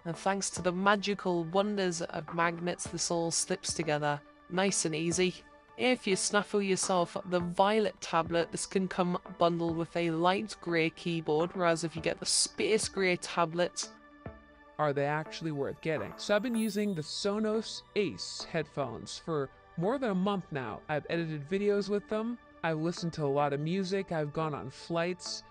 and thanks to the magical wonders of magnets, this all slips together nice and easy. If you snaffle yourself the violet tablet, this can come bundled with a light grey keyboard, whereas if you get the space grey tablet, are they actually worth getting? So I've been using the Sonos Ace headphones for more than a month now. I've edited videos with them, I've listened to a lot of music, I've gone on flights,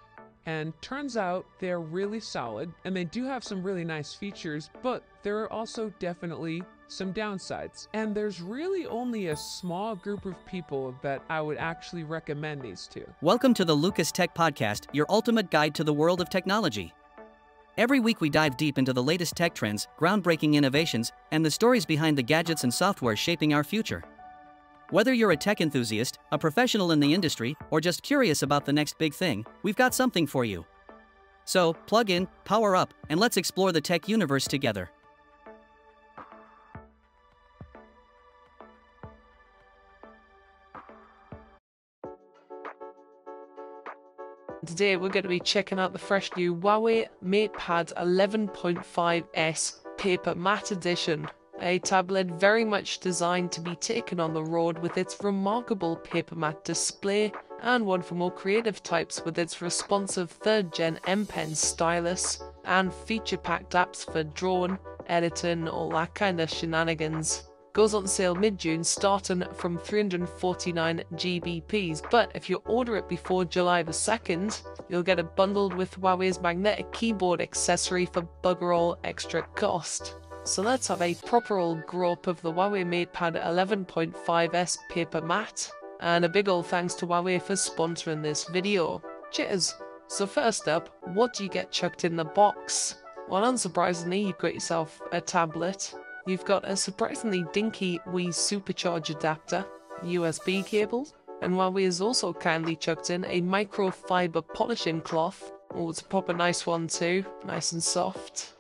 and turns out they're really solid, and they do have some really nice features, but there are also definitely some downsides. And there's really only a small group of people that I would actually recommend these to. Welcome to the Lucas Tech Podcast, your ultimate guide to the world of technology. Every week we dive deep into the latest tech trends, groundbreaking innovations, and the stories behind the gadgets and software shaping our future. Whether you're a tech enthusiast, a professional in the industry, or just curious about the next big thing, we've got something for you. So, plug in, power up, and let's explore the tech universe together. Today we're going to be checking out the fresh new Huawei MatePad 11.5S Paper Matte Edition, a tablet very much designed to be taken on the road with its remarkable paper matte display, and one for more creative types with its responsive 3rd Gen M Pen stylus and feature-packed apps for drawing, editing, all that kind of shenanigans. Goes on sale mid-June, starting from 349 GBPs, but if you order it before July the 2nd, you'll get it bundled with Huawei's magnetic keyboard accessory for bugger all extra cost. So let's have a proper old grope of the Huawei MatePad 11.5S Paper Matte, and a big old thanks to Huawei for sponsoring this video. Cheers! So first up, what do you get chucked in the box? Well, unsurprisingly, you've got yourself a tablet. You've got a surprisingly dinky wee supercharge adapter, USB cable, and Huawei has also kindly chucked in a microfiber polishing cloth. Oh, it's a proper nice one too, nice and soft.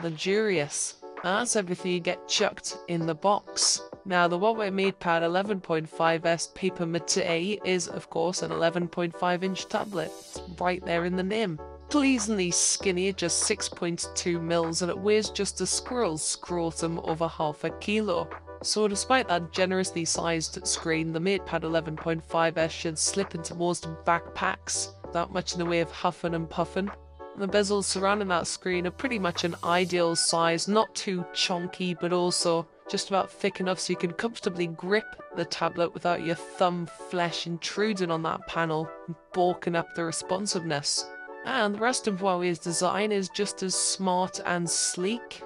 Luxurious. And that's everything you get chucked in the box. Now, the Huawei MatePad 11.5S Paper Matte is, of course, an 11.5-inch tablet. It's right there in the name. Pleasingly skinny at just 6.2 mils, and it weighs just a squirrel's scrotum over half a kilo. So despite that generously sized screen, the MatePad 11.5S should slip into most backpacks without much in the way of huffing and puffing. The bezels surrounding that screen are pretty much an ideal size, not too chonky, but also just about thick enough so you can comfortably grip the tablet without your thumb flesh intruding on that panel and balking up the responsiveness. And the rest of Huawei's design is just as smart and sleek.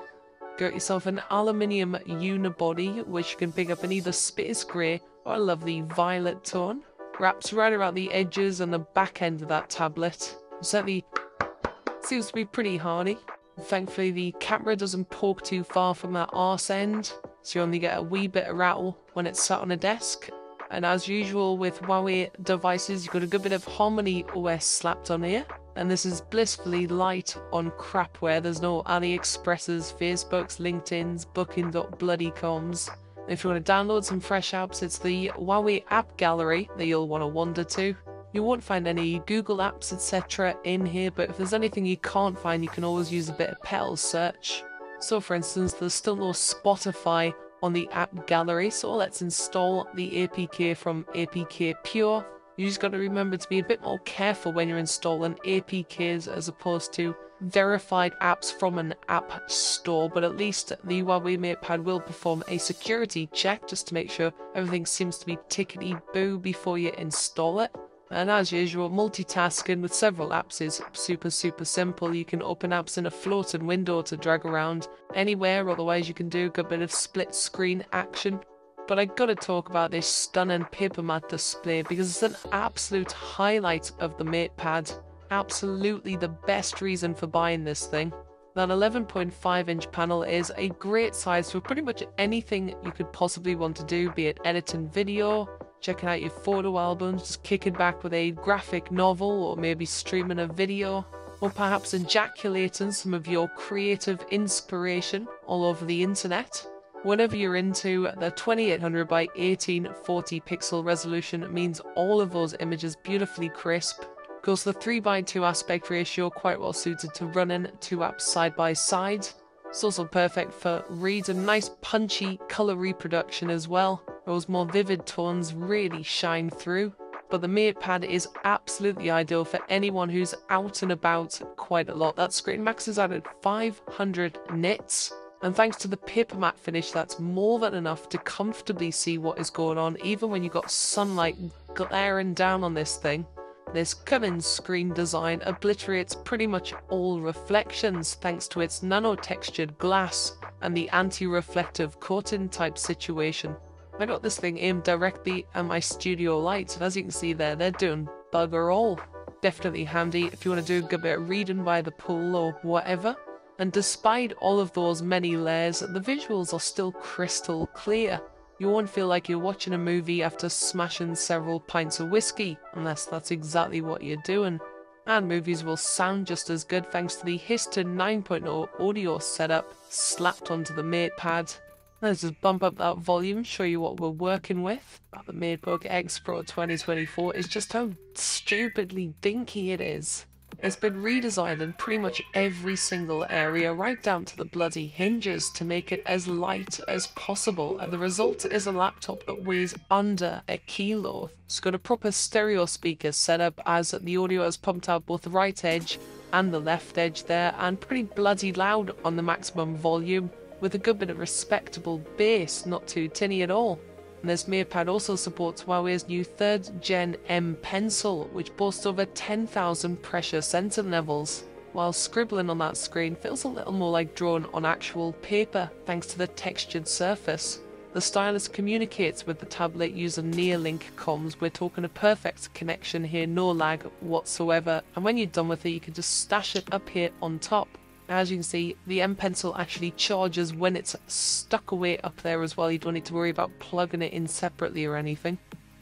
Got yourself an aluminium unibody, which you can pick up in either space grey or a lovely violet tone. Wraps right around the edges and the back end of that tablet. Certainly seems to be pretty hardy. Thankfully, the camera doesn't poke too far from that arse end, so you only get a wee bit of rattle when it's sat on a desk. And as usual with Huawei devices, you've got a good bit of Harmony OS slapped on here. And this is blissfully light on crapware. There's no AliExpresses, Facebooks, LinkedIn's, booking.bloodycoms. If you want to download some fresh apps, it's the Huawei app gallery that you'll want to wander to. You won't find any Google apps, etc. in here, but if there's anything you can't find, you can always use a bit of Petal search. So for instance, there's still no Spotify on the app gallery, so let's install the APK from APK Pure. You just got to remember to be a bit more careful when you're installing APKs as opposed to verified apps from an app store, but at least the Huawei MatePad will perform a security check just to make sure everything seems to be tickety-boo before you install it. And as usual, multitasking with several apps is super simple. You can open apps in a floating window to drag around anywhere, otherwise you can do a good bit of split screen action. But I gotta talk about this stunning paper matte display because it's an absolute highlight of the MatePad. Absolutely the best reason for buying this thing. That 11.5-inch panel is a great size for pretty much anything you could possibly want to do, be it editing video, checking out your photo albums, just kicking back with a graphic novel, or maybe streaming a video, or perhaps ejaculating some of your creative inspiration all over the internet. Whenever you're into, the 2800 by 1840 pixel resolution means all of those images beautifully crisp, Of course, the 3:2 aspect ratio quite well suited to running two apps side by side. It's also perfect for reads and nice punchy colour reproduction as well. Those more vivid tones really shine through. But the MatePad is absolutely ideal for anyone who's out and about quite a lot. That screen maxes out at 500 nits. And thanks to the paper matte finish, that's more than enough to comfortably see what is going on, even when you've got sunlight glaring down on this thing. This cunning screen design obliterates pretty much all reflections thanks to its nano-textured glass and the anti-reflective coating type situation. I got this thing aimed directly at my studio lights, and as you can see there, they're doing bugger all. Definitely handy if you want to do a good bit of reading by the pool or whatever. And despite all of those many layers, the visuals are still crystal clear. You won't feel like you're watching a movie after smashing several pints of whiskey, unless that's exactly what you're doing. And movies will sound just as good thanks to the Histon 9.0 audio setup slapped onto the MatePad. Let's just bump up that volume, show you what we're working with. The MateBook X Pro 2024 is just how stupidly dinky it is. It's been redesigned in pretty much every single area, right down to the bloody hinges, to make it as light as possible, and the result is a laptop that weighs under a kilo. It's got a proper stereo speaker setup, as the audio is pumped out both the right edge and the left edge there, and pretty bloody loud on the maximum volume, with a good bit of respectable bass, not too tinny at all. And this MatePad also supports Huawei's new 3rd Gen M Pencil, which boasts over 10,000 pressure sensor levels, while scribbling on that screen feels a little more like drawing on actual paper thanks to the textured surface. The stylus communicates with the tablet using Neuralink comms. We're talking a perfect connection here, no lag whatsoever, and when you're done with it you can just stash it up here on top. As you can see, the M Pencil actually charges when it's stuck away up there as well. You don't need to worry about plugging it in separately or anything.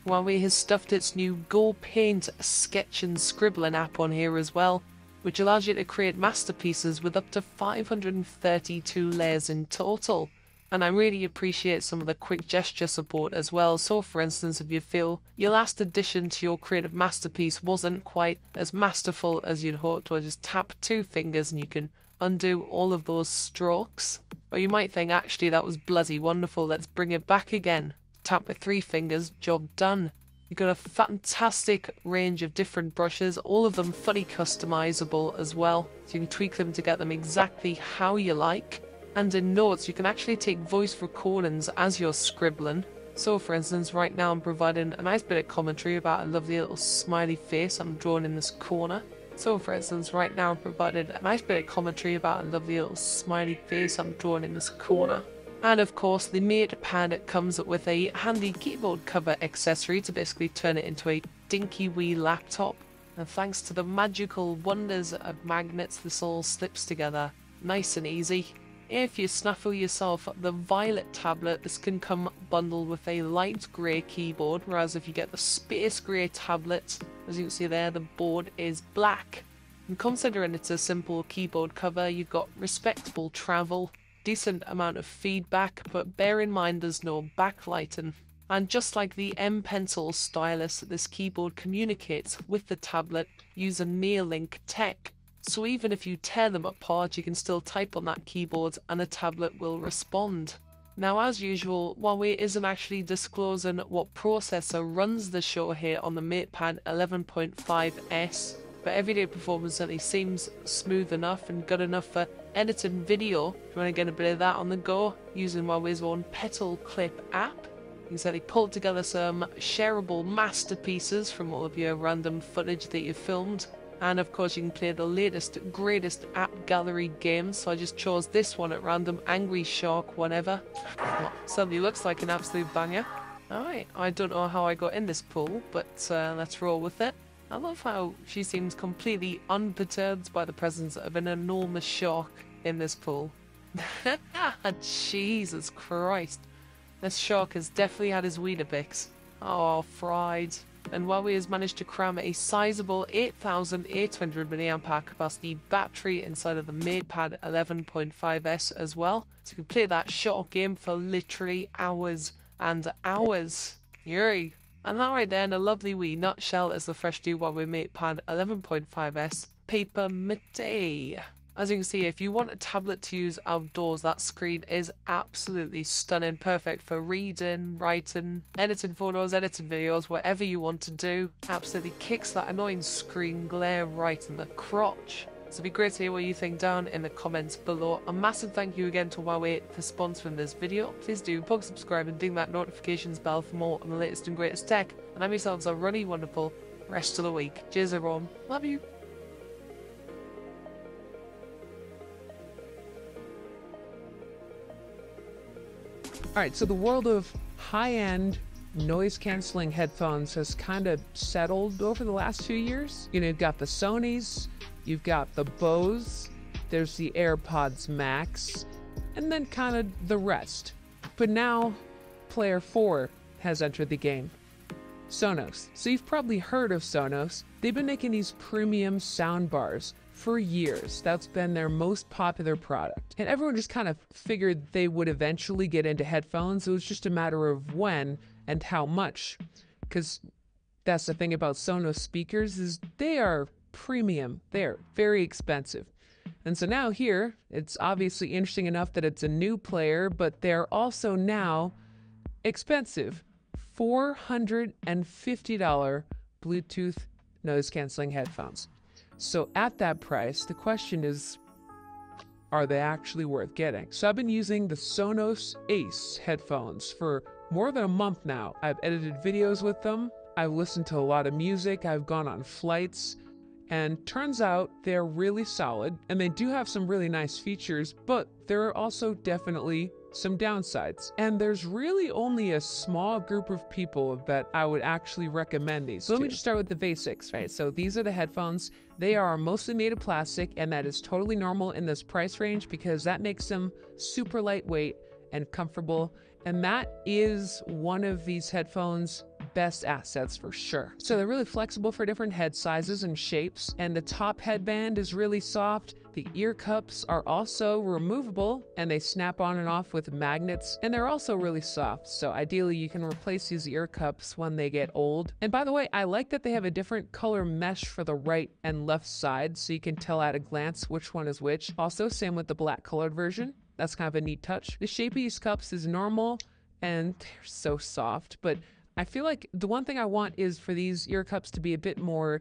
Huawei has stuffed its new Go Paint sketch and scribbling app on here as well, which allows you to create masterpieces with up to 532 layers in total. And I really appreciate some of the quick gesture support as well. So for instance, if you feel your last addition to your creative masterpiece wasn't quite as masterful as you'd hoped, or just tap 2 fingers and you can undo all of those strokes. Or you might think, actually that was bloody wonderful, let's bring it back again. Tap with 3 fingers, job done. You've got a fantastic range of different brushes, all of them fully customizable as well, so you can tweak them to get them exactly how you like. And in notes you can actually take voice recordings as you're scribbling. So for instance, right now I'm providing a nice bit of commentary about a lovely little smiley face I'm drawing in this corner. So for instance, right now I've provided a nice bit of commentary about a lovely little smiley face I'm drawing in this corner. And of course, the MatePad comes with a handy keyboard cover accessory to basically turn it into a dinky wee laptop. And thanks to the magical wonders of magnets, this all slips together nice and easy. If you snaffle yourself the violet tablet, this can come bundled with a light grey keyboard, whereas if you get the space grey tablet, as you can see there, the board is black. And considering it's a simple keyboard cover, you've got respectable travel, decent amount of feedback, but bear in mind there's no backlighting. And just like the M Pencil stylus, this keyboard communicates with the tablet using Neuralink tech. So even if you tear them apart, you can still type on that keyboard and the tablet will respond. Now as usual, Huawei isn't actually disclosing what processor runs the show here on the MatePad 11.5S, but everyday performance certainly seems smooth enough and good enough for editing video. If you want to get a bit of that on the go, using Huawei's own Petal Clip app, you can certainly pull together some shareable masterpieces from all of your random footage that you've filmed. And of course you can play the latest, greatest app gallery games, so I just chose this one at random, Angry Shark whatever. Certainly looks like an absolute banger. Alright, I don't know how I got in this pool, but let's roll with it. I love how she seems completely unperturbed by the presence of an enormous shark in this pool. Jesus Christ. This shark has definitely had his Weetabix. Oh, fried. And Huawei has managed to cram a sizable 8,800 mAh capacity battery inside of the MatePad 11.5S as well. So you can play that short game for literally hours and hours. Yuri. And that right there in a lovely wee nutshell is the fresh new Huawei MatePad 11.5S Paper Mate. As you can see, if you want a tablet to use outdoors, that screen is absolutely stunning, perfect for reading, writing, editing photos, editing videos, whatever you want to do. Absolutely kicks that annoying screen glare right in the crotch. So it'd be great to hear what you think down in the comments below. A massive thank you again to Huawei for sponsoring this video. Please do poke, subscribe and ding that notifications bell for more on the latest and greatest tech. And have yourselves a really wonderful rest of the week. Cheers everyone. Love you. Alright, so the world of high-end noise-canceling headphones has kind of settled over the last few years. You know, you've got the Sonys, you've got the Bose, there's the AirPods Max, and then kind of the rest. But now, player 4 has entered the game. Sonos. So you've probably heard of Sonos. They've been making these premium sound bars for years. That's been their most popular product. And everyone just kind of figured they would eventually get into headphones. It was just a matter of when and how much. Because that's the thing about Sonos speakers is they are premium. They're very expensive. And so now here, it's obviously interesting enough that it's a new player, but they're also now expensive. $450 Bluetooth noise-canceling headphones. So at that price, the question is, are they actually worth getting? So I've been using the Sonos Ace headphones for more than a month now. I've edited videos with them. I've listened to a lot of music. I've gone on flights. And turns out they're really solid. And they do have some really nice features, but there are also definitely some downsides. And there's really only a small group of people that I would actually recommend these. So let me just start with the basics, right? So these are the headphones. They are mostly made of plastic, and that is totally normal in this price range because that makes them super lightweight and comfortable. And that is one of these headphones' best assets for sure. So they're really flexible for different head sizes and shapes, and the top headband is really soft. The ear cups are also removable, and they snap on and off with magnets, and they're also really soft. So ideally you can replace these ear cups when they get old. And by the way, I like that they have a different color mesh for the right and left side, so you can tell at a glance which one is which. Also, same with the black colored version. That's kind of a neat touch. The shape of these cups is normal, and they're so soft, but I feel like the one thing I want is for these ear cups to be a bit more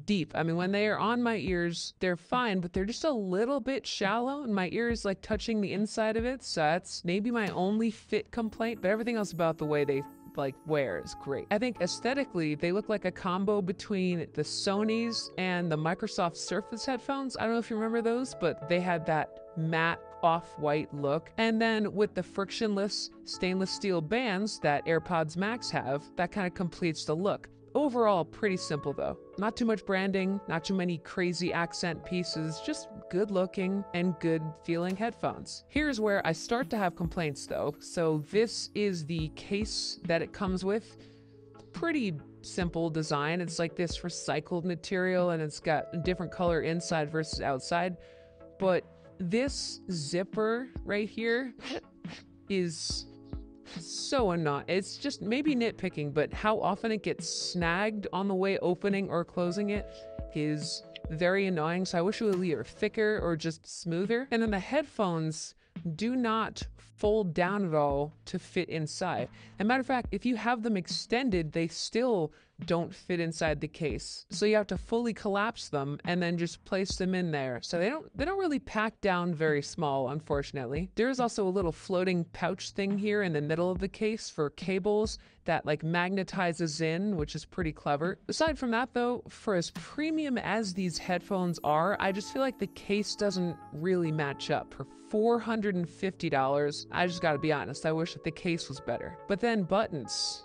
deep. I mean, when they are on my ears, they're fine, but they're just a little bit shallow, and my ear is like touching the inside of it, so that's maybe my only fit complaint, but everything else about the way they like wear is great. I think aesthetically, they look like a combo between the Sonys and the Microsoft Surface headphones. I don't know if you remember those, but they had that matte off-white look. And then with the frictionless stainless steel bands that AirPods Max have, that kind of completes the look. Overall, pretty simple though. Not too much branding, not too many crazy accent pieces, just good looking and good feeling headphones. Here's where I start to have complaints though. So this is the case that it comes with. Pretty simple design. It's like this recycled material, and it's got a different color inside versus outside. But this zipper right here is so annoying. It's just maybe nitpicking, but how often it gets snagged on the way opening or closing it is very annoying. So I wish it was either thicker or just smoother. And then the headphones do not fold down at all to fit inside. As a matter of fact, if you have them extended, they still don't fit inside the case. So you have to fully collapse them and then just place them in there. So they don't really pack down very small, unfortunately. There is also a little floating pouch thing here in the middle of the case for cables that like magnetizes in, which is pretty clever. Aside from that though, for as premium as these headphones are, I just feel like the case doesn't really match up. For $450, I just gotta be honest, I wish that the case was better. But then buttons.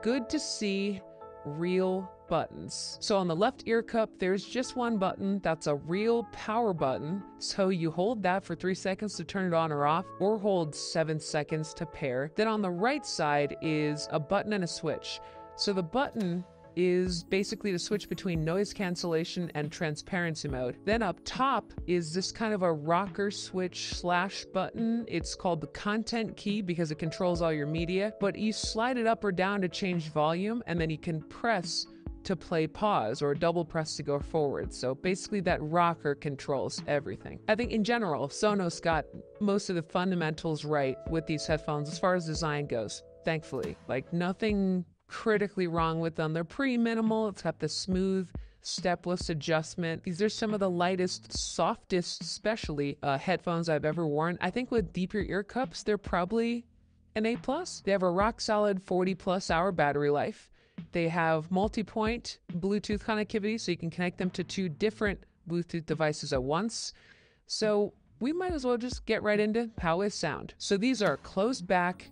Good to see real buttons. So on the left ear cup, there's just one button. That's a real power button. So you hold that for 3 seconds to turn it on or off, or hold 7 seconds to pair. Then on the right side is a button and a switch. So the button is basically to switch between noise cancellation and transparency mode. Then up top is this kind of a rocker switch slash button. It's called the content key because it controls all your media, but you slide it up or down to change volume, and then you can press to play pause or double press to go forward. So basically that rocker controls everything. I think in general, Sonos got most of the fundamentals right with these headphones as far as design goes, thankfully. Like nothing critically wrong with them. They're pretty minimal. It's got the smooth stepless adjustment. These are some of the lightest, softest, especially headphones I've ever worn. I think with deeper ear cups, they're probably an A+. They have a rock solid 40+ hour battery life. They have multi-point Bluetooth connectivity, so you can connect them to 2 different Bluetooth devices at once. So we might as well just get right into how they sound. So these are closed back,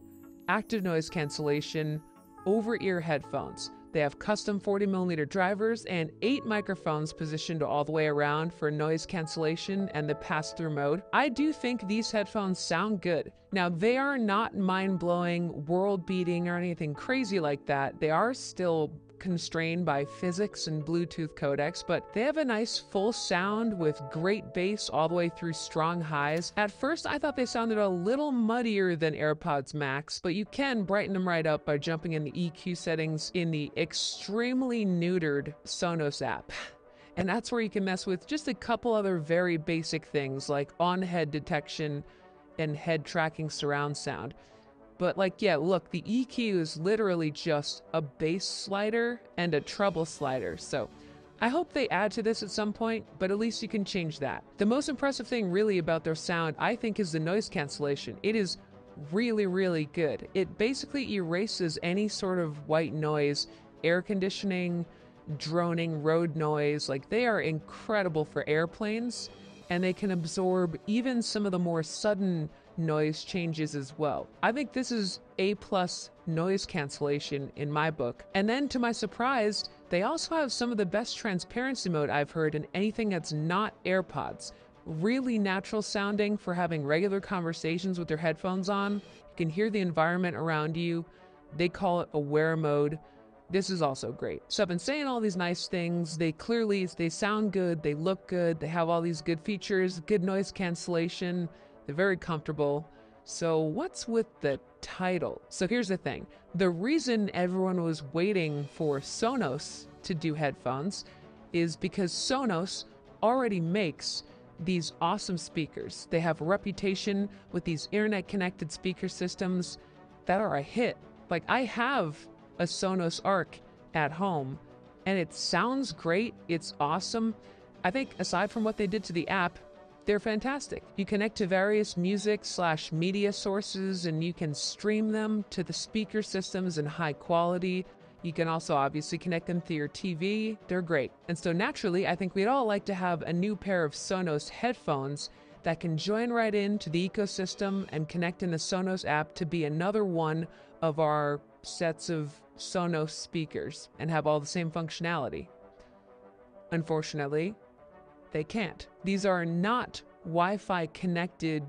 active noise cancellation, over-ear headphones. They have custom 40mm drivers and 8 microphones positioned all the way around for noise cancellation and the pass-through mode. I do think these headphones sound good. Now, they are not mind-blowing, world-beating, or anything crazy like that. They are still constrained by physics and Bluetooth codecs, but they have a nice full sound with great bass all the way through strong highs. At first, I thought they sounded a little muddier than AirPods Max, but you can brighten them right up by jumping in the EQ settings in the extremely neutered Sonos app. And that's where you can mess with just a couple other very basic things like on-head detection and head tracking surround sound. But like, yeah, look, the EQ is literally just a bass slider and a treble slider. So I hope they add to this at some point, but at least you can change that. The most impressive thing really about their sound, I think, is the noise cancellation. It is really, really good. It basically erases any sort of white noise, air conditioning, droning, road noise. Like, they are incredible for airplanes, and they can absorb even some of the more sudden noise changes as well. I think this is A+ noise cancellation in my book. And then to my surprise, they also have some of the best transparency mode I've heard in anything that's not AirPods. Really natural sounding for having regular conversations with your headphones on. You can hear the environment around you. They call it aware mode. This is also great. So I've been saying all these nice things. They sound good, they look good, they have all these good features, good noise cancellation. They're very comfortable. So what's with the title? So here's the thing. The reason everyone was waiting for Sonos to do headphones is because Sonos already makes these awesome speakers. They have a reputation with these internet-connected speaker systems that are a hit. Like, I have a Sonos Arc at home, and it sounds great. It's awesome. I think aside from what they did to the app, they're fantastic. You connect to various music/media sources, and you can stream them to the speaker systems in high quality. You can also obviously connect them to your TV. They're great. And so naturally, I think we'd all like to have a new pair of Sonos headphones that can join right into the ecosystem and connect in the Sonos app to be another one of our sets of Sonos speakers and have all the same functionality. Unfortunately, they can't. These are not Wi-Fi connected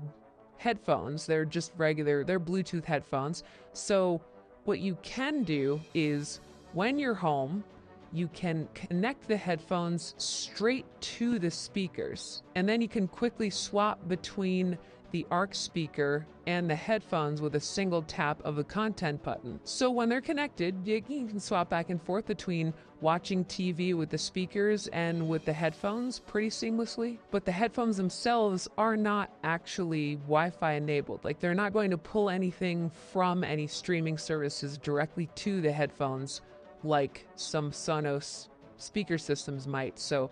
headphones. They're just regular, they're Bluetooth headphones. So what you can do is when you're home, you can connect the headphones straight to the speakers, and then you can quickly swap between the Arc speaker and the headphones with a single tap of the content button. So when they're connected, you can swap back and forth between watching TV with the speakers and with the headphones pretty seamlessly. But the headphones themselves are not actually Wi-Fi enabled. Like, they're not going to pull anything from any streaming services directly to the headphones like some Sonos speaker systems might. So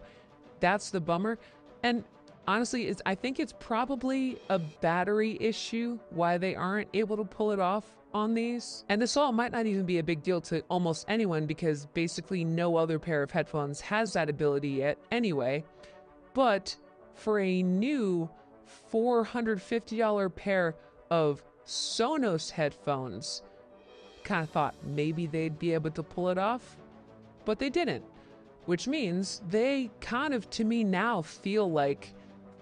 that's the bummer. And honestly, I think it's probably a battery issue why they aren't able to pull it off on these. And this all might not even be a big deal to almost anyone because basically no other pair of headphones has that ability yet anyway. But for a new $450 pair of Sonos headphones, kind of thought maybe they'd be able to pull it off, but they didn't. Which means they kind of, to me now, feel like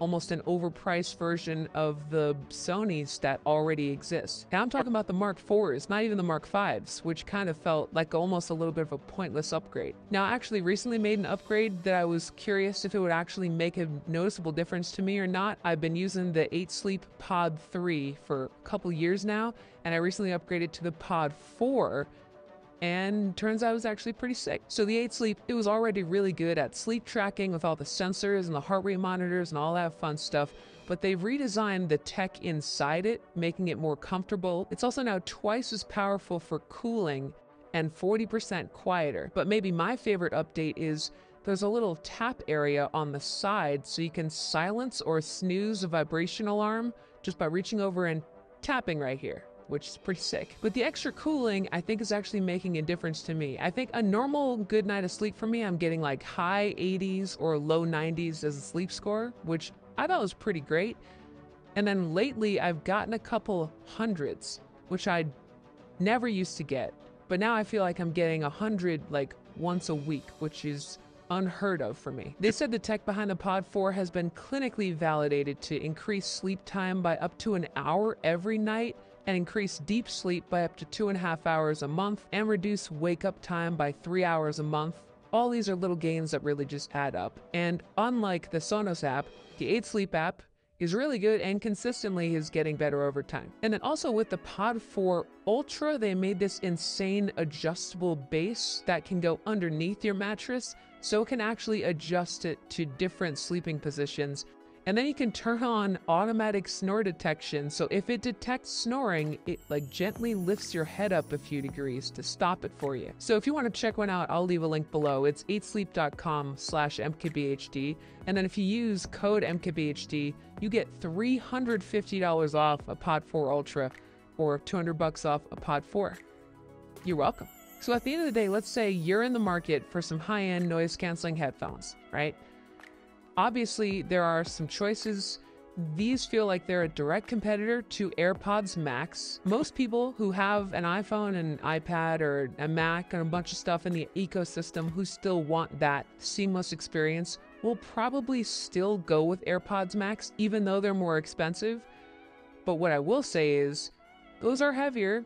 almost an overpriced version of the Sonys that already exist. Now I'm talking about the Mark IVs, not even the Mark Vs, which kind of felt like almost a little bit of a pointless upgrade. Now I actually recently made an upgrade that I was curious if it would actually make a noticeable difference to me or not. I've been using the 8 Sleep Pod 3 for a couple years now, and I recently upgraded to the Pod 4, and turns out it was actually pretty sick. So the 8 Sleep, it was already really good at sleep tracking with all the sensors and the heart rate monitors and all that fun stuff, but they've redesigned the tech inside it, making it more comfortable. It's also now twice as powerful for cooling and 40% quieter. But maybe my favorite update is there's a little tap area on the side so you can silence or snooze a vibration alarm just by reaching over and tapping right here, which is pretty sick. But the extra cooling, I think, is actually making a difference to me. I think a normal good night of sleep for me, I'm getting like high 80s or low 90s as a sleep score, which I thought was pretty great. And then lately, I've gotten a couple hundreds, which I never used to get. But now I feel like I'm getting 100 like once a week, which is unheard of for me. They said the tech behind the Pod 4 has been clinically validated to increase sleep time by up to an hour every night, and increase deep sleep by up to 2.5 hours a month, and reduce wake-up time by 3 hours a month. All these are little gains that really just add up. And unlike the Sonos app, the 8 Sleep app is really good and consistently is getting better over time. And then also with the Pod 4 Ultra, they made this insane adjustable base that can go underneath your mattress, so it can actually adjust it to different sleeping positions. And then you can turn on automatic snore detection, so if it detects snoring, it like gently lifts your head up a few degrees to stop it for you. So if you want to check one out, I'll leave a link below. It's 8sleep.com/MKBHD, and then if you use code MKBHD, you get $350 off a Pod 4 Ultra or $200 off a Pod 4. You're welcome. So at the end of the day, let's say you're in the market for some high-end noise-canceling headphones, right? Obviously, there are some choices. These feel like they're a direct competitor to AirPods Max. Most people who have an iPhone, an iPad, or a Mac, and a bunch of stuff in the ecosystem who still want that seamless experience will probably still go with AirPods Max, even though they're more expensive. But what I will say is, those are heavier,